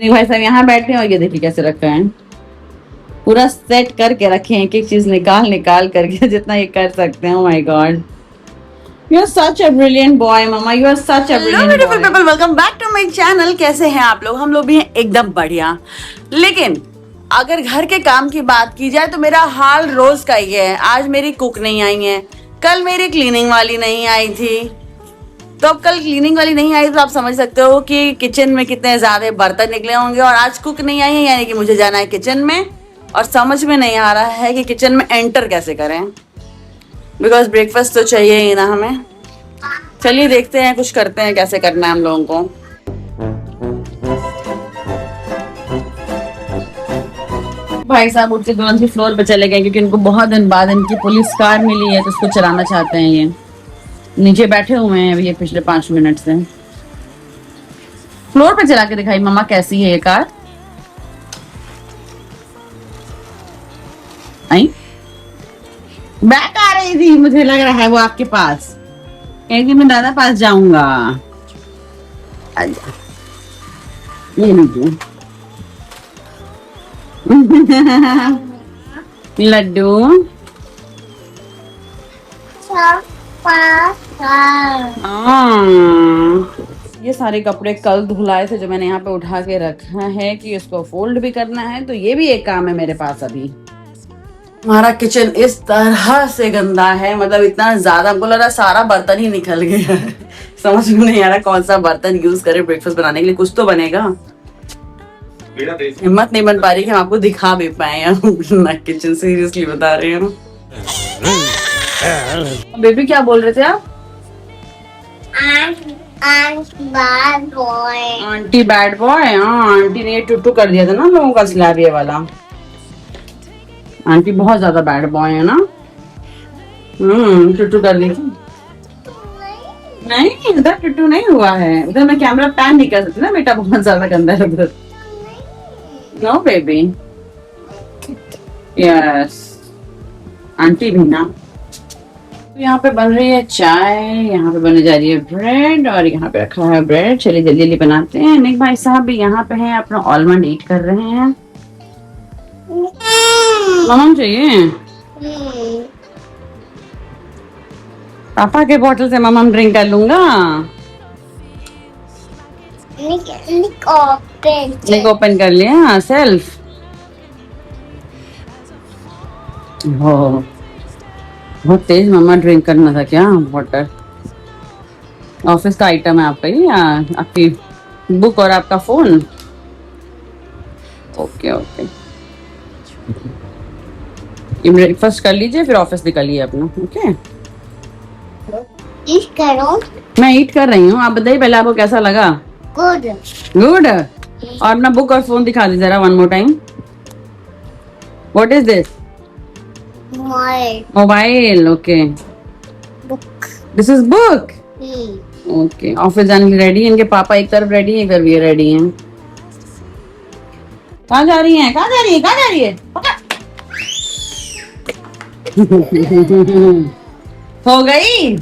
नहीं भाई साहब यहाँ बैठे हैं और ये देखिए कैसे रखा है, पूरा सेट करके रखे हैं, एक एक चीज निकाल निकाल करके जितना ये कर सकते हैं। My god, you are such a brilliant boy mamma, you are such a brilliant beautiful people, welcome back to my channel. कैसे हैं आप लोग? हम लोग भी हैं एकदम बढ़िया। लेकिन अगर घर के काम की बात की जाए तो मेरा हाल रोज का ही है। आज मेरी कुक नहीं आई है, कल मेरी क्लीनिंग वाली नहीं आई थी, तो अब कल क्लीनिंग वाली नहीं आई तो आप समझ सकते हो कि किचन में कितने ज्यादा बर्तन निकले होंगे। और आज कुक नहीं आई है यानी कि मुझे जाना है किचन में, और समझ में नहीं आ रहा है कि किचन में एंटर कैसे करें, बिकॉज ब्रेकफास्ट तो चाहिए ही ना हमें। चलिए देखते हैं, कुछ करते हैं, कैसे करना है हम लोगों को। भाई साहब उठ के तुरंत ही फ्लोर पे चले गए क्योंकि इनको बहुत दिन बाद इनकी पुलिस कार मिली है तो उसको चलाना चाहते हैं। ये नीचे बैठे हुए हैं अभी ये पिछले 5 मिनट से। फ्लोर पे चला के दिखाई मम्मा कैसी है ये कार। आई बैक आ रही थी, मुझे लग रहा है वो आपके पास, कहेगी मैं दादा पास जाऊंगा। आजा ये लीजिए लड्डू। ये सारे कपड़े कल धुलाए थे जो मैंने यहाँ पे उठा के रखा है कि इसको फोल्ड भी करना है, तो ये भी एक काम है मेरे पास। अभी हमारा किचन इस तरह से गंदा है, मतलब इतना ज्यादा, हमको लग रहा सारा बर्तन ही निकल गया है। समझ में नहीं आ रहा कौन सा बर्तन यूज करें ब्रेकफास्ट बनाने के लिए। कुछ तो बनेगा, हिम्मत नहीं बन पा रही कि हम आपको दिखा भी पाए किचन। सीरियसली बता रहे हैं। बेबी क्या बोल रहे थे आप? Aunty bad boy. हाँ आंटी ने ये टुटू कर दिया था ना लोगों का स्लैब ये वाला। आंटी बहुत ज्यादा बैड बॉय है ना। टुटू कर दी थी। नहीं उधर टुटू नहीं हुआ है, उधर मैं कैमरा पैन नहीं कर सकती ना बेटा, बहुत ज्यादा गंदा है उधर। नो बेबी, यस आंटी भी ना। तो यहाँ पे बन रही है चाय, यहाँ पे बनने जा रही है ब्रेड, और यहाँ पे रखा है ब्रेड। चलिए जल्दी जल्दी बनाते हैं। निक भाई साहब भी यहाँ पे हैं, अपना ऑलमंड ईट कर रहे हैं। मम्मा चाहिए पापा के बोतल से मम्मा ड्रिंक कर लूंगा। निक ओपन कर लिया सेल्फ। हो बहुत तेज मम्मा ड्रिंक करना था क्या वाटर? ऑफिस का आइटम है आपका ही, आपकी बुक और आपका फोन। ओके ओके, ये ब्रेकफास्ट कर लीजिए फिर ऑफिस निकलिए अपना। ओके ईट करो। मैं ईट कर रही हूँ, आप बताइए पहले आपको कैसा लगा? Good good. और अपना बुक और फोन दिखा दीजिए जरा one more time. What is this? Mobile. Okay book. This is book. Okay office जाने के लिए रेडी है। इनके पापा एक तरफ रेडी है, एक तरफ ये रेडी हैं। कहाँ जा रही हैं? कहाँ जा रही है? कहाँ जा रही है? हो गई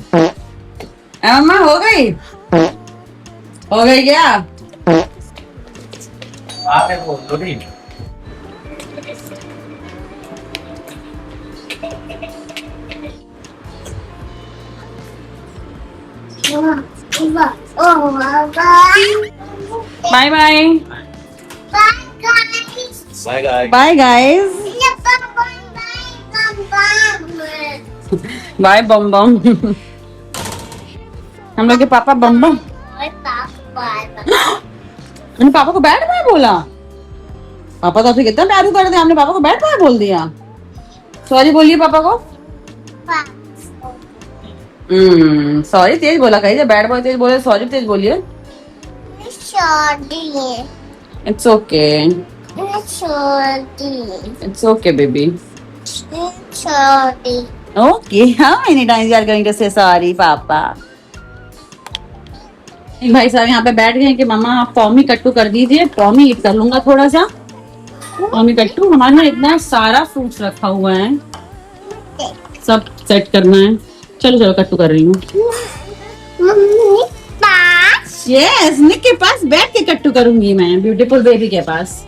अम्मा, हो गई? हो गई क्या? आपने बोल दो नहीं। Bye bye. Bye guys. Bye guys. Bye बम बम। हम लोग के पापा बम बम। मैंने पापा को बैड बॉय बोला? पापा तो आपसे कितना प्यार कर रहे थे, आपने पापा को बैड बॉय बोल दिया। सॉरी बोलिए पापा को। सॉरी तेज बोला, कहिए बैड बॉय तेज बोले, सॉरी तेज बोलिए। It's okay, it's okay baby. Okay how many times you are going to say sorry papa? भाई साहब यहाँ पे बैठ गए कि मामा आप पौमी कट्टू कर दीजिए, पौमी ईट कर लूंगा थोड़ा सा। पौमी कट्टू हमारे यहाँ इतना सारा फ्रूट्स रखा हुआ है, सब सेट करना है। चलो चलो कट्टू कर रही हूँ। मम्मी पास यस, निक के पास बैठ के कट्टू करूंगी मैं, ब्यूटीफुल बेबी के पास।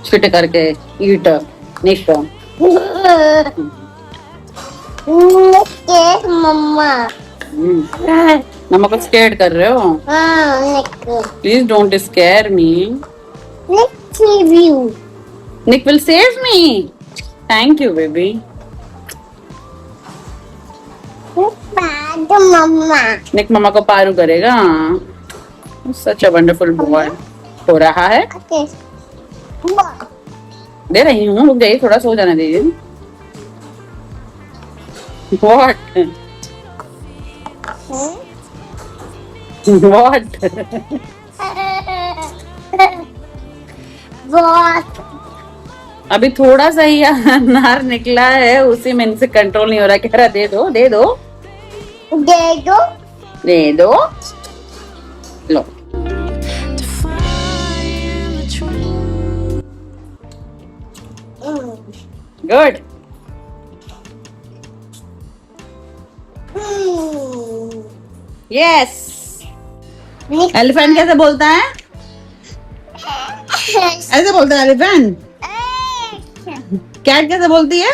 छुट करके ईट निक। मम्मा मम्मा को स्केयर कर रहे हो? Please don't scare me. Nick will save me. Thank you baby. मम्मा निक मम्मा को पारू करेगा। Such a wonderful boy. हो रहा है, दे रही हूँ, रुक जाइए, थोड़ा सो जाने दीजिए। What? What? अभी थोड़ा सा ही अनार निकला है, उसी में इनसे कंट्रोल नहीं हो रहा। कह रहा दे दो दे दो दे दो दे दो। लो गुड। यस। एलिफेंट कैसे बोलता है? ऐसे बोलता है एलिफेंट। कैट कैसे बोलती है?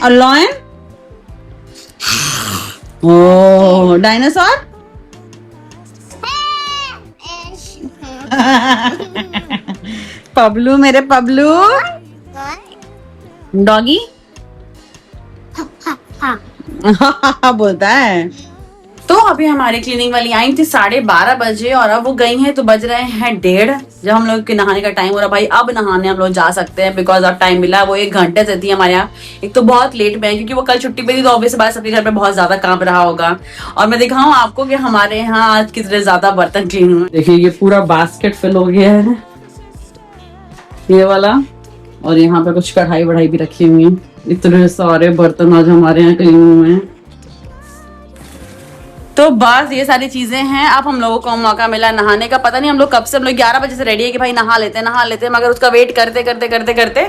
और लॉयन? ओ डायनासोर? पबलू, मेरे पबलू। डॉगी बोलता है। तो अभी हमारी क्लीनिंग वाली आई थी 12:30 बजे और अब वो गई हैं तो बज रहे हैं 1:30 जब हम लोग के नहाने का टाइम हो रहा। भाई अब नहाने हम लोग जा सकते हैं बिकॉज ऑफ टाइम मिला। वो 1 घंटे से थी हमारे यहाँ। एक तो बहुत लेट में क्योंकि वो कल छुट्टी पे थी तो ऑब्वियस बात सबके घर में बहुत ज्यादा काम रहा होगा। और मैं दिखाऊं आपको कि हमारे यहाँ आज कितने ज्यादा बर्तन क्लीन हुए। देखिए ये पूरा बास्केट फिल हो गया है ये वाला, और यहाँ पे कुछ कढ़ाई वढ़ाई भी रखी हुई है। इतने सारे बर्तन आज हमारे यहाँ क्लीन हुए हैं। तो बस ये सारी चीजें हैं। अब हम लोगों को मौका मिला नहाने का। पता नहीं हम लोग कब से, हम लोग 11 बजे से रेडी है कि भाई नहा लेते हैं, मगर उसका वेट करते करते करते करते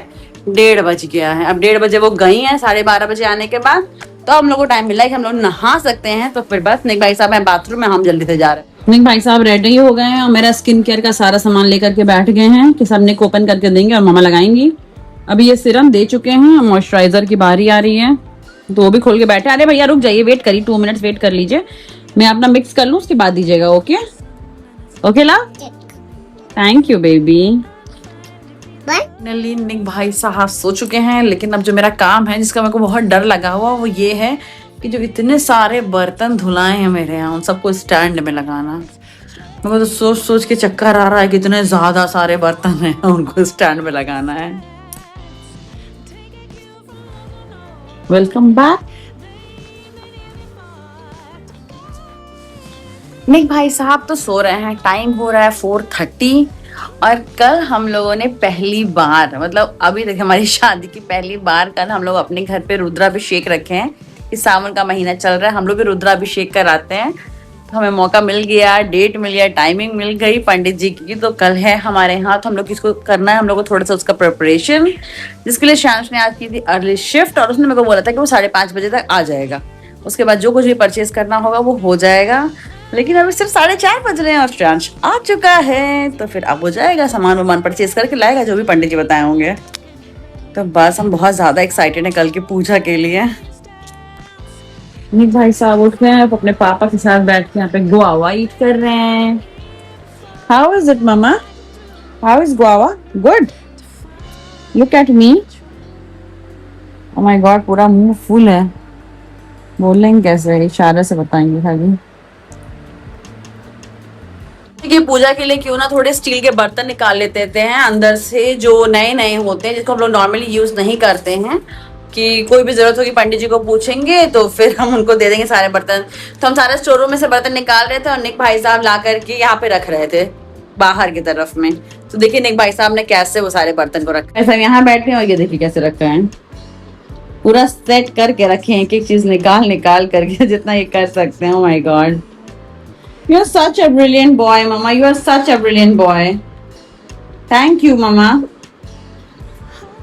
1:30 बज गया है। अब 1:30 बजे वो गई हैं, 12:30 बजे आने के बाद तो हम लोग को टाइम मिला है कि हम लोग नहा सकते हैं। तो फिर बस निक भाई साहब हैं बाथरूम में, हम जल्दी से जा रहे हैं। निक भाई साहब रेडी हो गए हैं और मेरा स्किन केयर का सारा सामान लेकर के बैठ गए हैं कि सब निक ओपन करके देंगे और मामा लगाएंगी। अभी ये सिरम दे चुके हैं, मॉइस्चराइजर की बारी आ रही है तो वो भी खोल के बैठे। अरे भैया रुक जाइए, वेट करिए, 2 मिनट्स वेट कर लीजिए, मैं अपना मिक्स कर लूं उसके बाद दीजिएगा। ओके ओके ला, thank you baby. Finally Nick भाई साहब सो चुके हैं, लेकिन अब जो मेरा काम है जिसका मेरे को बहुत डर लगा हुआ वो ये है कि जो इतने सारे बर्तन धुलाए हैं मेरे यहाँ उन सबको स्टैंड में लगाना। मेरे को तो सोच सोच के चक्कर आ रहा है कि इतने ज्यादा सारे बर्तन हैं उनको स्टैंड में लगाना है। Welcome back. निक भाई साहब तो सो रहे हैं, टाइम हो रहा है 4:30 और कल हम लोगों ने पहली बार, मतलब अभी तक हमारी शादी की पहली बार कल हम लोग अपने घर पे रुद्राभिषेक रखे हैं। इस सावन का महीना चल रहा है, हम लोग भी रुद्राभिषेक कराते हैं। तो हमें मौका मिल गया, डेट मिल गया, टाइमिंग मिल गई पंडित जी की। तो कल है हमारे यहाँ, तो हम लोग इसको करना है, हम लोग को थोड़ा सा उसका प्रिपरेशन, जिसके लिए शांश ने आज की थी अर्ली शिफ्ट और उसने मेरे को बोला था कि वो 5:30 बजे तक आ जाएगा। उसके बाद जो कुछ भी परचेज करना होगा वो हो जाएगा। लेकिन अभी सिर्फ 4:30 बज रहे हैं और शांश आ चुका है, तो फिर अब हो जाएगा, सामान वामान परचेज करके लाएगा जो भी पंडित जी बताए होंगे। तो बस हम बहुत ज्यादा एक्साइटेड हैं कल की पूजा के लिए। निक भाई साहब उठ गए हैं, अपने पापा के साथ बैठ के यहाँ पे गुआवा ईट कर रहे हैं। How is it mama? How is guava? Good. Look at me. Oh my God, पूरा मुंह फुल है। बोलेंगे कैसे? इशारे से बताएंगे खाली। कि पूजा के लिए क्यों ना थोड़े स्टील के बर्तन निकाल लेते हैं अंदर से, जो नए नए होते हैं जिसको हम लोग नॉर्मली यूज नहीं करते हैं, कि कोई भी जरूरत होगी पंडित जी को पूछेंगे तो फिर हम उनको दे देंगे सारे बर्तन। तो हम सारे स्टोर रूम में से बर्तन निकाल रहे थे और निक भाई साहब ला करके यहाँ पे रख रहे थे बाहर की तरफ में। तो देखिए निक भाई साहब ने कैसे वो सारे बर्तन को रखा है। ऐसा यहाँ बैठे और ये देखिए कैसे रखा है, पूरा सेट करके रखे हैं, एक एक चीज निकाल निकाल करके जितना ये कर सकते हैं। Oh my God, you are such a brilliant boy mama, you are such a brilliant boy, thank you mama,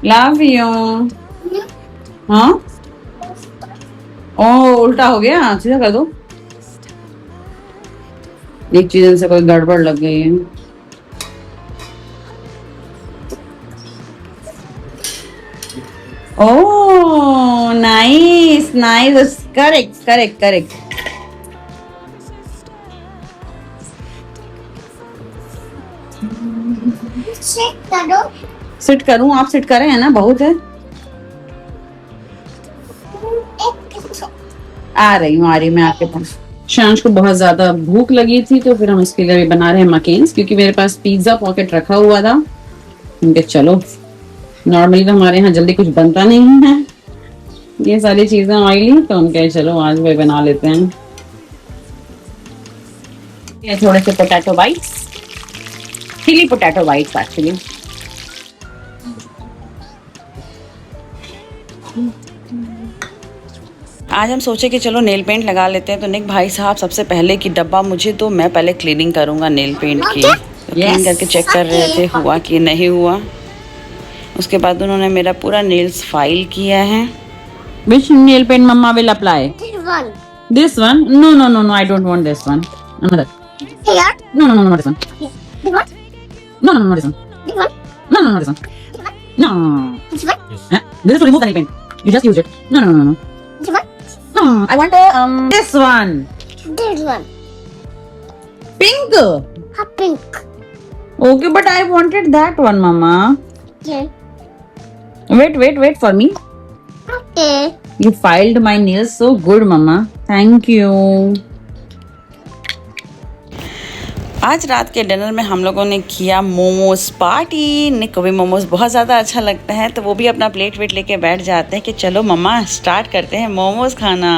love you। हाँ ओ उल्टा हो गया, सीधा कर दो। एक चीज से कोई गड़बड़ लग गई है। Oh, nice, nice. Correct, correct, correct. Check करो। सिट करूं? आप सिट करें है ना, बहुत है। आ रही हूँ मैं आपके पास। शांश को बहुत ज्यादा भूख लगी थी तो फिर हम इसके लिए भी बना रहे हैं मकेन्स, क्योंकि मेरे पास पिज्जा पॉकेट रखा हुआ था। उनके चलो, नॉर्मली तो हमारे यहाँ जल्दी कुछ बनता नहीं है, ये सारी चीजें ऑयली, तो उनके चलो आज वही बना लेते हैं। ये थोड़े से potato bites, chilli potato bites actually. आज हम सोचे कि चलो नेल पेंट लगा लेते हैं, तो निक भाई साहब सबसे पहले की डब्बा मुझे तो, मैं पहले क्लीनिंग करूंगा नेल पेंट की। तो क्लीन करके चेक कर रहे थे हुआ कि नहीं हुआ। उसके बाद उन्होंने मेरा पूरा नेल्स फाइल किया है। Which nail paint mama will apply? This one. This one? No, no, no, no, I don't want this one. Another. Here. No, no, no, no, not this one. This one. No, no, no, not this one. This one. No, no, no, not this one. No. This one. This is to remove the nail paint. You just use it. No, no, no, no, no. This one. No, I want this one. This one. Pink. A pink. Okay, but I wanted that one, mama. Okay. Wait, wait, wait for me. Okay. You filed my nails so good, mama. Thank you. आज रात के dinner में हम लोगों ने किया momos party. निक को भी मोमोज बहुत ज़्यादा अच्छा लगता है, तो वो भी अपना प्लेट वेट लेके बैठ जाते हैं कि चलो मम्मा स्टार्ट करते हैं मोमोज खाना।